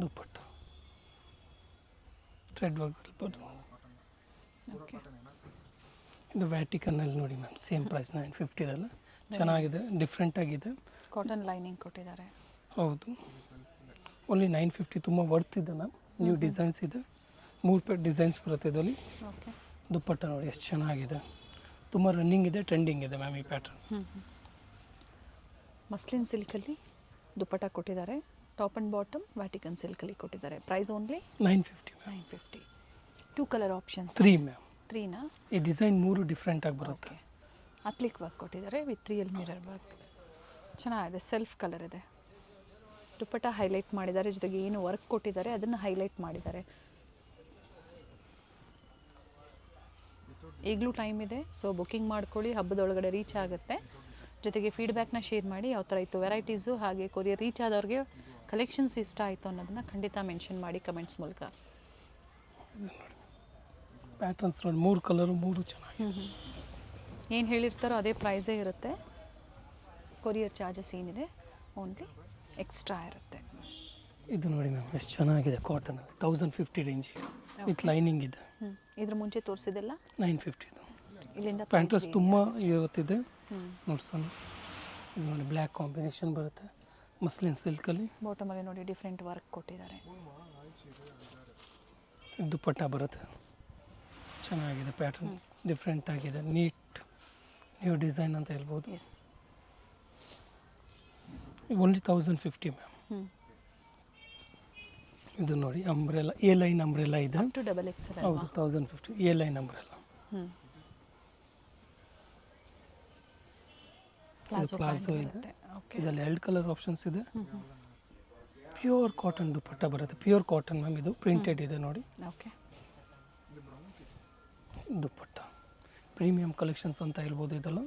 ದುಪ್ಪಟ್ಟ ಥ್ರೆಡ್ ವರ್ಕ್. ಓಕೆ, ಇದು ವ್ಯಾಟಿಕನ್ನಲ್ಲಿ ನೋಡಿ ಮ್ಯಾಮ್, ಸೇಮ್ ಪ್ರೈಸ್ 950ದಲ್ಲ. ಚೆನ್ನಾಗಿದೆ, ಡಿಫ್ರೆಂಟ್ ಆಗಿದೆ. ಕಾಟನ್ ಲೈನಿಂಗ್ ಕೊಟ್ಟಿದ್ದಾರೆ. ಹೌದು, ಓನ್ಲಿ 950. ತುಂಬ ವರ್ತ್ ಇದೆ ಮ್ಯಾಮ್. ನ್ಯೂ ಡಿಸೈನ್ಸ್ ಇದೆ, 3 ಪೇರ್ ಡಿಸೈನ್ಸ್ ಬರುತ್ತೆ ಇದರಲ್ಲಿ. ಓಕೆ, ದುಪ್ಪಟ್ಟ ನೋಡಿ ಎಷ್ಟು ಚೆನ್ನಾಗಿದೆ, ತುಂಬ ರನ್ನಿಂಗ್ ಇದೆ, ಟ್ರೆಂಡಿಂಗ್ ಇದೆ ಮ್ಯಾಮ್ ಈ ಪ್ಯಾಟರ್ನ್. ಮಸ್ಲಿನ್ ಸಿಲ್ಕಲ್ಲಿ ದುಪ್ಪಟ್ಟ ಕೊಟ್ಟಿದ್ದಾರೆ. ಟಾಪ್ ಆ್ಯಂಡ್ ಬಾಟಮ್ ವ್ಯಾಟಿಕನ್ ಸಿಲ್ಕಲ್ಲಿ ಕೊಟ್ಟಿದ್ದಾರೆ. Price only 950 ma'am. 950. 2 colour options. 3 ma'am. 3ನಾ? ಈ ಡಿಸೈನ್ 3 ಡಿಫ್ರೆಂಟಾಗಿ ಬರುತ್ತೆ. ಓಕೆ, ಅಪ್ಲಿಕ್ ವರ್ಕ್ ಕೊಟ್ಟಿದ್ದಾರೆ ವಿತ್ ರಿಯಲ್ ಮಿರರ್ ವರ್ಕ್. ಚೆನ್ನಾಗಿದೆ, ಸೆಲ್ಫ್ ಕಲರ್ ಇದೆ. ದುಪ್ಪಟ್ಟ ಹೈಲೈಟ್ ಮಾಡಿದ್ದಾರೆ, ಜೊತೆಗೆ ಏನು ವರ್ಕ್ ಕೊಟ್ಟಿದ್ದಾರೆ ಅದನ್ನು ಹೈಲೈಟ್ ಮಾಡಿದ್ದಾರೆ. ಈಗಲೂ ಟೈಮ್ ಇದೆ, ಸೊ ಬುಕ್ಕಿಂಗ್ ಮಾಡ್ಕೊಳ್ಳಿ, ಹಬ್ಬದೊಳಗಡೆ ರೀಚ್ ಆಗುತ್ತೆ. ಜೊತೆಗೆ ಫೀಡ್ಬ್ಯಾಕ್ನ ಶೇರ್ ಮಾಡಿ, ಯಾವ ಥರ ಇತ್ತು ವೆರೈಟೀಸು, ಹಾಗೆ ಕೊರಿಯರ್ ರೀಚ್ ಆದವ್ರಿಗೆ ಕಲೆಕ್ಷನ್ಸ್ ಇಷ್ಟ ಆಯಿತು ಅನ್ನೋದನ್ನು ಖಂಡಿತ ಮೆನ್ಷನ್ ಮಾಡಿ ಕಮೆಂಟ್ಸ್ ಮೂಲಕ. ಪ್ಯಾಟರ್ನ್ಸ್ ನೋಡಿ 3 ಕಲರು 3 ಚೆನ್ನಾಗಿ. ಏನು ಹೇಳಿರ್ತಾರೋ ಅದೇ ಪ್ರೈಸೇ ಇರುತ್ತೆ. ಕೊರಿಯರ್ ಚಾರ್ಜಸ್ ಏನಿದೆ ಓನ್ಲಿ ಎಕ್ಸ್ಟ್ರಾ ಇರುತ್ತೆ. ಇದು ನೋಡಿ ಮ್ಯಾಮ್ ಎಷ್ಟು ಚೆನ್ನಾಗಿದೆ, ಕಾಟನಲ್ಲಿ 1050 ರೇಂಜ್ ವಿತ್ ಲೈನಿಂಗ್ ಇದೆ. ಇದ್ರ ಮುಂಚೆ ತೋರಿಸಿದೆಲ್ಲ 950. ಇಲ್ಲಿಂದ ಪ್ಯಾಂಟ್ರಸ್ ತುಂಬ ಇವತ್ತಿದೆ ನೋಡ್ಸೋಣ. ಇದು ನೋಡಿ ಬ್ಲ್ಯಾಕ್ ಕಾಂಬಿನೇಷನ್ ಬರುತ್ತೆ, ಮಸ್ಲಿನ್ ಸಿಲ್ಕಲ್ಲಿ. ಬಾಟಮಲ್ಲಿ ನೋಡಿ ಡಿಫ್ರೆಂಟ್ ವರ್ಕ್ ಕೊಟ್ಟಿದ್ದಾರೆ. ದುಪ್ಪಟ್ಟ ಬರುತ್ತೆ, ಚೆನ್ನಾಗಿದೆ, ಪ್ಯಾಟರ್ನ್ಸ್ ಡಿಫ್ರೆಂಟ್ ಆಗಿದೆ, ನೀಟ್ ನ್ಯೂ ಡಿಸೈನ್ ಅಂತ ಹೇಳ್ಬೋದು. Yes, only 1050 ma'am. ಇದು ನೋಡಿ ಅಂಬ್ರೆಲ್ಲ, ಎ ಲೈನ್ ಅಂಬ್ರೆಲ್ಲ ಇದೆ. To double XL. ಹೌದು, 1050 ಎ ಲೈನ್ ಅಂಬ್ರೆಲ್ಲ. ಪ್ಲಾಜೋ ಇದೆ. ಇದರಲ್ಲಿ 2 ಕಲರ್ ಆಪ್ಷನ್ಸ್ ಇದೆ. ಪ್ಯೂರ್ ಕಾಟನ್ ದುಪ್ಪಟ್ಟ ಬರುತ್ತೆ, ಪ್ಯೂರ್ ಕಾಟನ್ ಮ್ಯಾಮ್. ಇದು ಪ್ರಿಂಟೆಡ್ ಇದೆ ನೋಡಿ. ಓಕೆ, ದುಪ್ಪಟ್ಟ ಪ್ರೀಮಿಯಂ ಕಲೆಕ್ಷನ್ಸ್ ಅಂತ ಹೇಳ್ಬೋದು ಇದೆಲ್ಲ.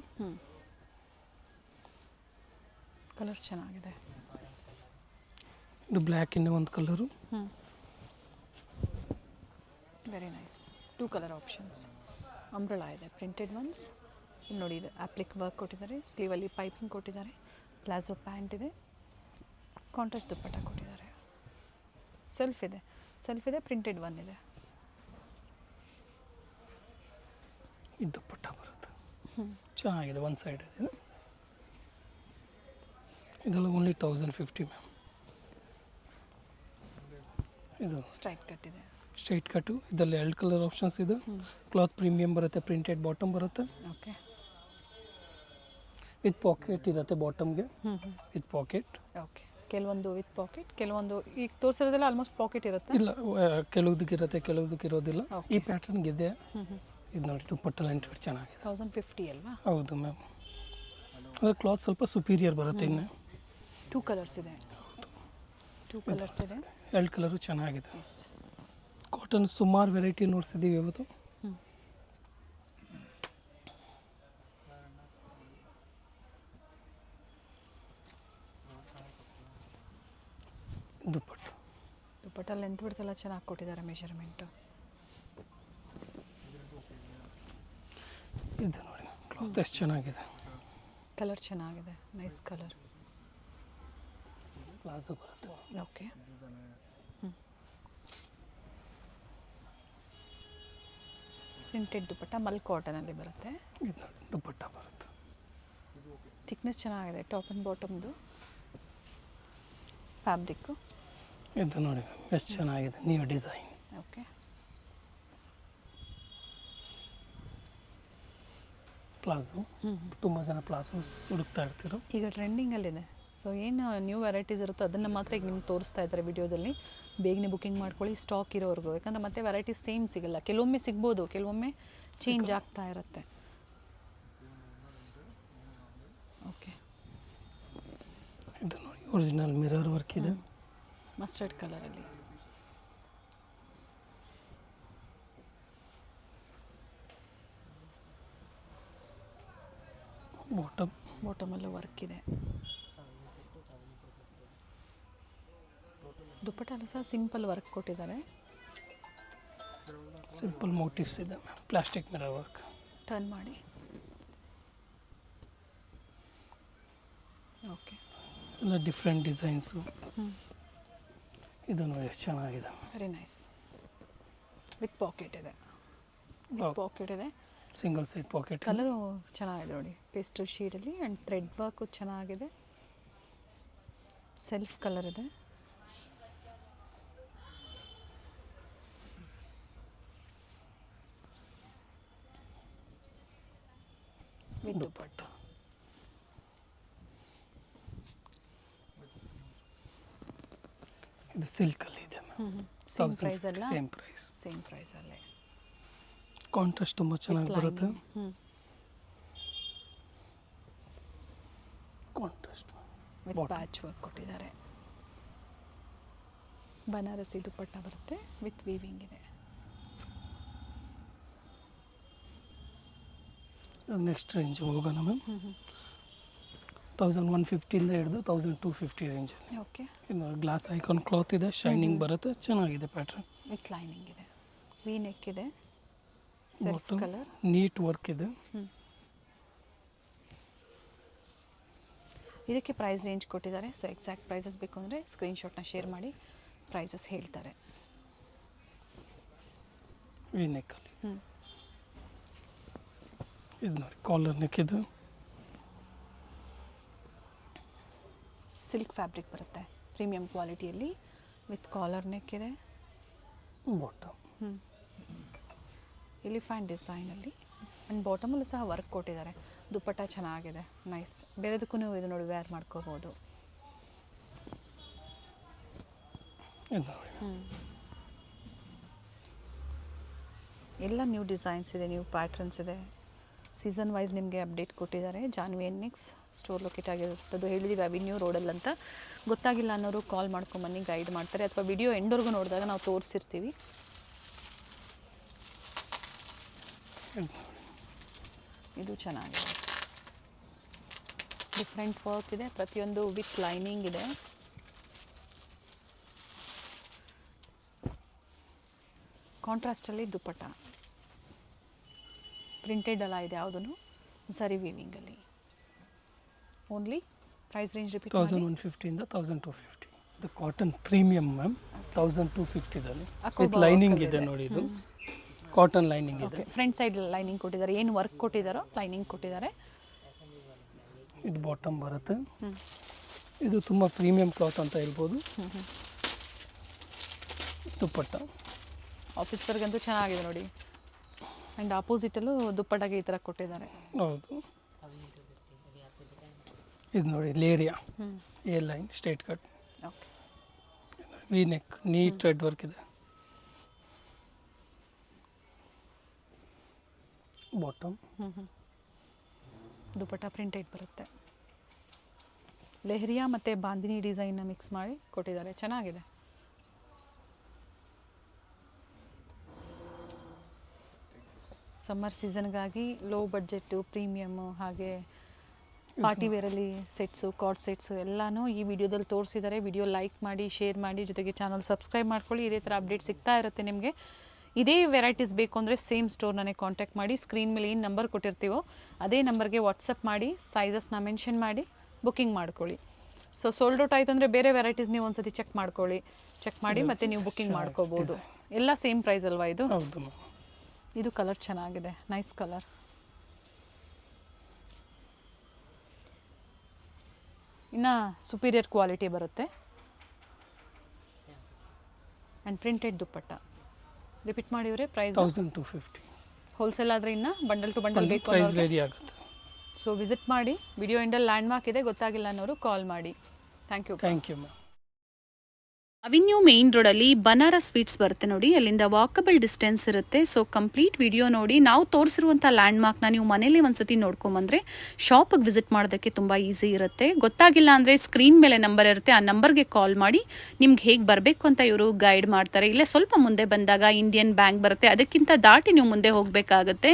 ಕಲರ್ ಚೆನ್ನಾಗಿದೆ. ಇದು ಬ್ಲ್ಯಾಕ್ ಇನ್ನೂ ಒಂದು colour. Very nice. 2 colour options. Umbrella ಇದೆ, ಪ್ರಿಂಟೆಡ್ ಒನ್ಸ್. ನೋಡಿ, ಇದು ಅಪ್ಲಿಕ್ ವರ್ಕ್ ಕೊಟ್ಟಿದ್ದಾರೆ, ಸ್ಲೀವಲ್ಲಿ ಪೈಪಿಂಗ್ ಕೊಟ್ಟಿದ್ದಾರೆ, ಪ್ಲಾಜೋ ಪ್ಯಾಂಟ್ ಇದೆ, ಕಾಂಟ್ರಾಸ್ಟ್ ದುಪ್ಪಟ್ಟ ಕೊಟ್ಟಿದ್ದಾರೆ. ಸೆಲ್ಫ್ ಇದೆ, ಪ್ರಿಂಟೆಡ್ ಒನ್ ಇದೆ. ಇದು ದುಪ್ಪಟ್ಟ ಬರುತ್ತೆ, ಚೆನ್ನಾಗಿದೆ, ಒಂದು ಸೈಡ್ ಇದೆ. ಇದೆಲ್ಲ ಓನ್ಲಿ 1050 ಮ್ಯಾಮ್. ಇದು ಸ್ಟ್ರೈಟ್ ಕಟ್ ಇದೆ. ಸ್ಟ್ರೈಟ್ ಕಟ್ಟು, ಇದರಲ್ಲಿ 2 ಕಲರ್ ಆಪ್ಷನ್ಸ್ ಇದೆ. ಕ್ಲಾತ್ ಪ್ರೀಮಿಯಂ ಬರುತ್ತೆ, ಪ್ರಿಂಟೆಡ್ ಬಾಟಮ್ ಬರುತ್ತೆ. ಓಕೆ, ವಿತ್ ಪಾಕೆಟ್ ಇರುತ್ತೆ ಬಾಟಮ್ಗೆ, ವಿತ್ ಪಾಕೆಟ್. ಓಕೆ, ಕೆಲವೊಂದು ವಿತ್ ಪಾಕೆಟ್, ಕೆಲವೊಂದು ಈಗ ತೋರಿಸಿರೋದೆಲ್ಲ ಆಲ್ಮೋಸ್ಟ್ ಪಾಕೆಟ್ ಇರುತ್ತೆ. ಇಲ್ಲ, ಕೆಲವುದಕ್ಕಿರುತ್ತೆ, ಕೆಲವುದಕ್ಕೆ ಇರೋದಿಲ್ಲ. ಈ ಪ್ಯಾಟರ್ನ್ಗೆ ಇದೆ. ಇದು ನೋಡಿ ದುಪ್ಪಟ್ಟ ಲೈನ್ ಚೆನ್ನಾಗಿದೆ. 1050 ಅಲ್ವಾ? ಹೌದು ಮ್ಯಾಮ್. ಅಂದರೆ ಕ್ಲಾತ್ ಸ್ವಲ್ಪ ಸುಪೀರಿಯರ್ ಬರುತ್ತೆ. ಇನ್ನು 2 ಕಲರ್ಸ್ ಇದೆ. 2 ಕಲರ್ಸ್ ಇದೆ. 2 ಕಲರು ಚೆನ್ನಾಗಿದೆ. ಕಾಟನ್ ಸುಮಾರು ವೆರೈಟಿ ನೋಡ್ಸಿದ್ದೀವಿ ಇವತ್ತು. ದುಪ್ಪಟ್ಟ ಲೆಂತ್ ಬಿಡ್ತೆಲ್ಲ ಚೆನ್ನಾಗಿ ಕೊಟ್ಟಿದ್ದಾರೆ ಮೆಷರ್ಮೆಂಟು. ಇದು ನೋಡಿ ಕ್ಲಾತ್ ಎಷ್ಟು ಚೆನ್ನಾಗಿದೆ, ಕಲರ್ ಚೆನ್ನಾಗಿದೆ, ನೈಸ್ ಕಲರ್. ಪ್ಲಾಜೋ ಬರುತ್ತೆ. ಓಕೆ, ಪ್ರಿಂಟೆಡ್ ದುಪ್ಪಟ್ಟ ಮಲ್ ಕಾಟನಲ್ಲಿ ಬರುತ್ತೆ. ಇದು ದುಪ್ಪಟ್ಟ ಬರುತ್ತೆ, ಥಿಕ್ನೆಸ್ ಚೆನ್ನಾಗಿದೆ. ಟಾಪ್ ಆ್ಯಂಡ್ ಬಾಟಮ್ದು ಫ್ಯಾಬ್ರಿಕ್ಕು. ಇದು ನೋಡಿ ಮ್ಯಾಮ್ ಎಷ್ಟು ಚೆನ್ನಾಗಿದೆ ನ್ಯೂ ಡಿಸೈನ್. ಓಕೆ, ಪ್ಲಾಜೋ ತುಂಬ ಜನ ಪ್ಲಾಜೋಸ್ ಹುಡುಕ್ತಾ ಇರ್ತೀರೋ. ಈಗ ಟ್ರೆಂಡಿಂಗಲ್ಲಿದೆ. ಸೊ ಏನು ನ್ಯೂ ವೆರೈಟೀಸ್ ಇರುತ್ತೋ ಅದನ್ನು ಮಾತ್ರ ಈಗ ನಿಮ್ಗೆ ತೋರಿಸ್ತಾ ಇದ್ದಾರೆ ವಿಡಿಯೋದಲ್ಲಿ. ಬೇಗನೆ ಬುಕ್ಕಿಂಗ್ ಮಾಡ್ಕೊಳ್ಳಿ ಸ್ಟಾಕ್ ಇರೋವರೆಗೂ, ಯಾಕಂದರೆ ಮತ್ತೆ ವೆರೈಟೀಸ್ ಸೇಮ್ ಸಿಗಲ್ಲ. ಕೆಲವೊಮ್ಮೆ ಸಿಗ್ಬೋದು, ಕೆಲವೊಮ್ಮೆ ಚೇಂಜ್ ಆಗ್ತಾ ಇರುತ್ತೆ. ಓಕೆ, ಇದು ನೋಡಿ ಒರಿಜಿನಲ್ ಮಿರರ್ ವರ್ಕ್ ಇದೆ. ಮಸ್ಟರ್ಡ್ ಕಲರಲ್ಲಿ. ಬಾಟಮಲ್ಲೂ ವರ್ಕ್ ಇದೆ. ದುಪ್ಪಟ್ಟಲ್ಲ ಸಹ ಸಿಂಪಲ್ ವರ್ಕ್ ಕೊಟ್ಟಿದ್ದಾರೆ. ಸಿಂಪಲ್ ಮೋಟಿವ್ಸ್ ಇದೆ ma'am, plastic mirror work. Turn ಮಾಡಿ. ಓಕೆ, ಎಲ್ಲ ಡಿಫ್ರೆಂಟ್ ಡಿಸೈನ್ಸು. ಇದು ನೋಡಿ ಎಷ್ಟು ಚೆನ್ನಾಗಿದೆ. Very nice. ವಿತ್ ಪಾಕೆಟ್ ಇದೆ, ವಿತ್ ಪಾಕೆಟ್ ಇದೆ. Single side pocket. ಕಲರು ಚೆನ್ನಾಗಿದೆ ನೋಡಿ, ಪೇಸ್ಟಲ್ ಶೇಡಲ್ಲಿ ಆ್ಯಂಡ್ ಥ್ರೆಡ್ ವರ್ಕು ಚೆನ್ನಾಗಿದೆ. ಸೆಲ್ಫ್ ಕಲರ್ ಇದೆ. ವಿತ್ ದುಪ್ಪಟ್ಟ. ಇದು ಸಿಲ್ಕಲ್ಲಿ ಇದೆ ಸೇಮ್ ಪ್ರೈಸ್ ಅಲ್ಲ? Same price. ಸೇಮ್ ಪ್ರೈಸಲ್ಲೇ. ಕಾಂಟ್ರಾಸ್ಟ್ ತುಂಬ ಚೆನ್ನಾಗಿ ಬರುತ್ತೆ. ಕಾಂಟ್ರಾಸ್ಟ್ ವಿತ್ ಪ್ಯಾಚ್ ವರ್ಕ್ ಕೊಟ್ಟಿದ್ದಾರೆ. ಬನಾರಸಿ ದುಪ್ಪಟ್ಟ ಬರುತ್ತೆ, ವಿತ್ ವೀವಿಂಗ್ ಇದೆ. ನೆಕ್ಸ್ಟ್ ರೇಂಜ್ ಹೋಗೋಣ ಮ್ಯಾಮ್. 1150ಇಂದ ಹಿಡಿದು 1250 ರೇಂಜಲ್ಲಿ. ಓಕೆ, ಇನ್ನು ಗ್ಲಾಸ್ ಐಕಾನ್ ಕ್ಲಾತ್ ಇದೆ, ಶೈನಿಂಗ್ ಬರುತ್ತೆ, ಚೆನ್ನಾಗಿದೆ ಪ್ಯಾಟ್ರನ್. ವಿತ್ ಲೈನಿಂಗ್ ಇದೆ, ವಿ ನೆಕ್ ಇದೆ, ಸೆಲ್ಫ್ ಕಲರ್, ನೀಟ್ ವರ್ಕ್ ಇದೆ. ಇದಕ್ಕೆ ಪ್ರೈಸ್ ರೇಂಜ್ ಕೊಟ್ಟಿದ್ದಾರೆ. ಸೊ ಎಕ್ಸಾಕ್ಟ್ ಪ್ರೈಸಸ್ ಬೇಕು ಅಂದರೆ ಸ್ಕ್ರೀನ್ಶಾಟ್ನ ಶೇರ್ ಮಾಡಿ, ಪ್ರೈಸಸ್ ಹೇಳ್ತಾರೆ. ವಿ ನೆಕ್ಕಲ್ಲಿ ಇದು ನೋಡಿ ಕಾಲರ್ ನೆಕ್ ಇದೆ. ಸಿಲ್ಕ್ ಫ್ಯಾಬ್ರಿಕ್ ಬರುತ್ತೆ, ಪ್ರೀಮಿಯಂ ಕ್ವಾಲಿಟಿಯಲ್ಲಿ, ವಿತ್ ಕಾಲರ್ ನೆಕ್ ಇದೆ. ಬಾಟಮ್ ಎಲಿಫ್ಯಾಂಟ್ ಡಿಸೈನಲ್ಲಿ ಆ್ಯಂಡ್ ಬಾಟಮಲ್ಲೂ ಸಹ ವರ್ಕ್ ಕೊಟ್ಟಿದ್ದಾರೆ. ದುಪ್ಪಟ್ಟ ಚೆನ್ನಾಗಿದೆ, ನೈಸ್. ಬೇರೆದಕ್ಕೂ ನೀವು ಇದು ನೋಡಿ ವೇರ್ ಮಾಡ್ಕೋಬೋದು. ಎಲ್ಲ ನ್ಯೂ ಡಿಸೈನ್ಸ್ ಇದೆ, ನ್ಯೂ ಪ್ಯಾಟ್ರನ್ಸ್ ಇದೆ. ಸೀಸನ್ ವೈಸ್ ನಿಮಗೆ ಅಪ್ಡೇಟ್ ಕೊಟ್ಟಿದ್ದಾರೆ. ಜಾನ್ವಿ ಎನ್ನಿಕ್ಸ್ ಸ್ಟೋರ್ ಲೊಕೇಟ್ ಆಗಿರುತ್ತದು ಹೇಳಿದ್ದೀವಿ, ಅವಿನ್ಯೂ ರೋಡಲ್ಲಿ ಅಂತ. ಗೊತ್ತಾಗಿಲ್ಲ ಅನ್ನೋರು ಕಾಲ್ ಮಾಡ್ಕೊಂಬನ್ನಿ, ಗೈಡ್ ಮಾಡ್ತಾರೆ, ಅಥವಾ ವಿಡಿಯೋ ಎಂಡ್ವರೆಗೂ ನೋಡಿದಾಗ ನಾವು ತೋರಿಸಿರ್ತೀವಿ. ಇದು ಚೆನ್ನಾಗಿದೆ, ಡಿಫ್ರೆಂಟ್ ವರ್ಕ್ ಇದೆ, ಪ್ರತಿಯೊಂದು ವಿತ್ ಲೈನಿಂಗ್ ಇದೆ. ಕಾಂಟ್ರಾಸ್ಟಲ್ಲಿ ದುಪ್ಪಟ್ಟ, ಪ್ರಿಂಟೆಡ್ ಎಲ್ಲ ಇದೆ, ಯಾವುದೂ ಸರಿ ವೀವಿಂಗಲ್ಲಿ. ಓನ್ಲಿ ಪ್ರೈಸ್ ರೇಂಜ್ ರಿಪೀಟ್ 1150ಇಂದ 1250. ಇದು ಕಾಟನ್ ಪ್ರೀಮಿಯಂ ಮ್ಯಾಮ್, 1250ದಲ್ಲಿ ವಿತ್ ಲೈನಿಂಗ್ ಇದೆ ನೋಡಿ. ಇದು ಕಾಟನ್ ಲೈನಿಂಗ್ ಇದೆ. ಫ್ರಂಟ್ ಸೈಡ್ ಲೈನಿಂಗ್ ಕೊಟ್ಟಿದ್ದಾರೆ, ಏನು ವರ್ಕ್ ಕೊಟ್ಟಿದ್ದಾರೋ ಲೈನಿಂಗ್ ಕೊಟ್ಟಿದ್ದಾರೆ. ಇದು ಬಾಟಮ್ ಬರುತ್ತೆ. ಇದು ತುಂಬ ಪ್ರೀಮಿಯಂ ಕ್ಲಾತ್ ಅಂತ ಹೇಳ್ಬೋದು. ದುಪ್ಪಟ್ಟ ಆಫೀಸ್ ವರ್ಗಂತೂ ಚೆನ್ನಾಗಿದೆ ನೋಡಿ. ಆ್ಯಂಡ್ ಆಪೋಸಿಟಲ್ಲೂ ದುಪ್ಪಟ್ಟಾಗೆ ಈ ಥರ ಕೊಟ್ಟಿದ್ದಾರೆ. ಹೌದು, ಇದು ನೋಡಿ leheriya, A line straight cut, okay, V neck, neat thread work ಇದೆ. ಬಾಟಮ್ ದುಪ್ಪಟ್ಟ ಪ್ರಿಂಟೆಡ್ ಬರುತ್ತೆ. ಲೆಹರಿಯಾ ಮತ್ತು ಬಾಂದಿನಿ ಡಿಸೈನ್ನ ಮಿಕ್ಸ್ ಮಾಡಿ ಕೊಟ್ಟಿದ್ದಾರೆ, ಚೆನ್ನಾಗಿದೆ. ಸಮ್ಮರ್ ಸೀಸನ್ಗಾಗಿ ಲೋ ಬಡ್ಜೆಟ್ಟು, ಪ್ರೀಮಿಯಮ್ಮು, ಹಾಗೆ ಪಾರ್ಟಿ ವೇರಲ್ಲಿ ಸೆಟ್ಸು, ಕಾರ್ಡ್ ಸೆಟ್ಸು ಎಲ್ಲನೂ ಈ ವಿಡಿಯೋದಲ್ಲಿ ತೋರಿಸಿದ್ದಾರೆ. ವಿಡಿಯೋ ಲೈಕ್ ಮಾಡಿ, ಶೇರ್ ಮಾಡಿ, ಜೊತೆಗೆ ಚಾನಲ್ ಸಬ್ಸ್ಕ್ರೈಬ್ ಮಾಡ್ಕೊಳ್ಳಿ. ಇದೇ ಥರ ಅಪ್ಡೇಟ್ ಸಿಗ್ತಾ ಇರುತ್ತೆ ನಿಮಗೆ. ಇದೇ ವೆರೈಟೀಸ್ ಬೇಕು ಅಂದರೆ ಸೇಮ್ ಸ್ಟೋರ್ನೇ ಕಾಂಟ್ಯಾಕ್ಟ್ ಮಾಡಿ. ಸ್ಕ್ರೀನ್ ಮೇಲೆ ಏನು ನಂಬರ್ ಕೊಟ್ಟಿರ್ತೀವೋ ಅದೇ ನಂಬರ್ಗೆ ವಾಟ್ಸಪ್ ಮಾಡಿ, ಸೈಜಸ್ನ ಮೆನ್ಷನ್ ಮಾಡಿ ಬುಕ್ಕಿಂಗ್ ಮಾಡ್ಕೊಳ್ಳಿ. ಸೊ ಸೋಲ್ಡ್ ಔಟ್ ಆಯಿತು ಅಂದರೆ ಬೇರೆ ವೆರೈಟೀಸ್ ನೀವು ಒಂದ್ಸತಿ ಚೆಕ್ ಮಾಡಿ ಮತ್ತು ನೀವು ಬುಕ್ಕಿಂಗ್ ಮಾಡ್ಕೋಬೋದು. ಎಲ್ಲ ಸೇಮ್ ಪ್ರೈಸ್ ಅಲ್ವಾ ಇದು? ಹೌದು. ಇದು ಕಲರ್ ಚೆನ್ನಾಗಿದೆ, ನೈಸ್ ಕಲರ್. ಇನ್ನು ಸುಪೀರಿಯರ್ ಕ್ವಾಲಿಟಿ ಬರುತ್ತೆ. And printed dupatta. ರಿಪೀಟ್ ಮಾಡಿವ್ರೆ ಪ್ರೈಸ್ 1250. ಹೋಲ್ಸೇಲ್ ಆದರೆ ಇನ್ನು ಬಂಡಲ್ ಟು ಬಂಡಲ್ ಬೇಕು ಪ್ರೈಸ್ ವೇರಿ ಆಗುತ್ತೆ. ಸೊ ವಿಸಿಟ್ ಮಾಡಿ. ವಿಡಿಯೋ ಎಂಡಲ್ಲಿ ಲ್ಯಾಂಡ್ ಮಾರ್ಕ್ ಇದೆ, ಗೊತ್ತಾಗಿಲ್ಲ ಅನ್ನೋರು ಕಾಲ್ ಮಾಡಿ. Thank you ma'am. Avenue main ರೋಡಲ್ಲಿ ಬನಾರಸ್ ಸ್ವೀಟ್ಸ್ ಬರುತ್ತೆ ನೋಡಿ, ಅಲ್ಲಿಂದ ವಾಕಬಲ್ ಡಿಸ್ಟೆನ್ಸ್ ಇರುತ್ತೆ. ಸೊ ಕಂಪ್ಲೀಟ್ ವಿಡಿಯೋ ನೋಡಿ. ನಾವು ತೋರಿಸಿರುವಂಥ ಲ್ಯಾಂಡ್ ಮಾರ್ಕ್ನ ನೀವು ಮನೇಲಿ ಒಂದ್ಸತಿ ನೋಡ್ಕೊಂಬಂದ್ರೆ ಶಾಪಿಗೆ ವಿಸಿಟ್ ಮಾಡೋದಕ್ಕೆ ತುಂಬ ಈಸಿ ಇರುತ್ತೆ. ಗೊತ್ತಾಗಿಲ್ಲ ಅಂದರೆ ಸ್ಕ್ರೀನ್ ಮೇಲೆ ನಂಬರ್ ಇರುತ್ತೆ, ಆ ನಂಬರ್ಗೆ ಕಾಲ್ ಮಾಡಿ ನಿಮ್ಗೆ ಹೇಗೆ ಬರಬೇಕು ಅಂತ ಇವರು ಗೈಡ್ ಮಾಡ್ತಾರೆ. ಇಲ್ಲೇ ಸ್ವಲ್ಪ ಮುಂದೆ ಬಂದಾಗ ಇಂಡಿಯನ್ ಬ್ಯಾಂಕ್ ಬರುತ್ತೆ, ಅದಕ್ಕಿಂತ ದಾಟಿ ನೀವು ಮುಂದೆ ಹೋಗಬೇಕಾಗತ್ತೆ.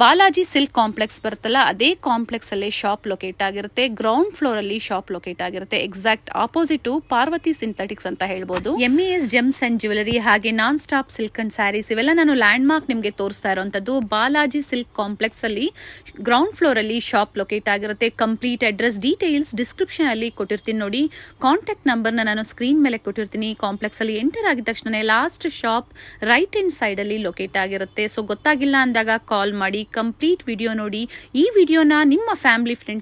ಬಾಲಾಜಿ ಸಿಲ್ಕ್ ಕಾಂಪ್ಲೆಕ್ಸ್ ಬರುತ್ತಲ್ಲ, ಅದೇ ಕಾಂಪ್ಲೆಕ್ಸ್ ಅಲ್ಲಿ ಶಾಪ್ ಲೊಕೇಟ್ ಆಗಿರುತ್ತೆ. ಗ್ರೌಂಡ್ ಫ್ಲೋರ್ ಅಲ್ಲಿ ಶಾಪ್ ಲೊಕೇಟ್ ಆಗಿರುತ್ತೆ. ಎಕ್ಸಾಕ್ಟ್ ಆಪೋಸಿಟ್ ಪಾರ್ವತಿ ಸಿಂಥೆಟಿಕ್ಸ್ ಅಂತ ಹೇಳ್ಬೋದು. MES ಜೆಮ್ಸ್ ಅಂಡ್ ಜ್ಯುವೆಲರಿ ಹಾಗೆ non stop silk and saris ಇವೆಲ್ಲ ನಾನು ಲ್ಯಾಂಡ್ ಮಾರ್ಕ್ ನಿಮಗೆ ತೋರಿಸ್ತಾ ಇರುವಂತದ್ದು. ಬಾಲಾಜಿ ಸಿಲ್ಕ್ ಕಾಂಪ್ಲೆಕ್ಸ್ ಅಲ್ಲಿ ಗ್ರೌಂಡ್ ಫ್ಲೋರ್ ಅಲ್ಲಿ ಶಾಪ್ ಲೊಕೇಟ್ ಆಗಿರುತ್ತೆ. ಕಂಪ್ಲೀಟ್ ಅಡ್ರೆಸ್ ಡೀಟೇಲ್ಸ್ ಡಿಸ್ಕ್ರಿಪ್ಷನ್ ಅಲ್ಲಿ ಕೊಟ್ಟಿರ್ತೀನಿ ನೋಡಿ. ಕಾಂಟ್ಯಾಕ್ಟ್ ನಂಬರ್ನ ನಾನು ಸ್ಕ್ರೀನ್ ಮೇಲೆ ಕೊಟ್ಟಿರ್ತೀನಿ. ಕಾಂಪ್ಲೆಕ್ಸ್ ಅಲ್ಲಿ ಎಂಟರ್ ಆಗಿದ ತಕ್ಷಣ last shop right hand side ಅಲ್ಲಿ ಲೊಕೇಟ್ ಆಗಿರುತ್ತೆ. ಸೊ ಗೊತ್ತಾಗಿಲ್ಲ ಅಂದಾಗ ಕಾಲ್ ಮಾಡಿ. ಕಂಪ್ಲೀಟ್ ವಿಡಿಯೋ ನೋಡಿ. ಈ ವಿಡಿಯೋನ ನಿಮ್ಮ ಫ್ಯಾಮಿಲಿ ಫ್ರೆಂಡ್ಸ್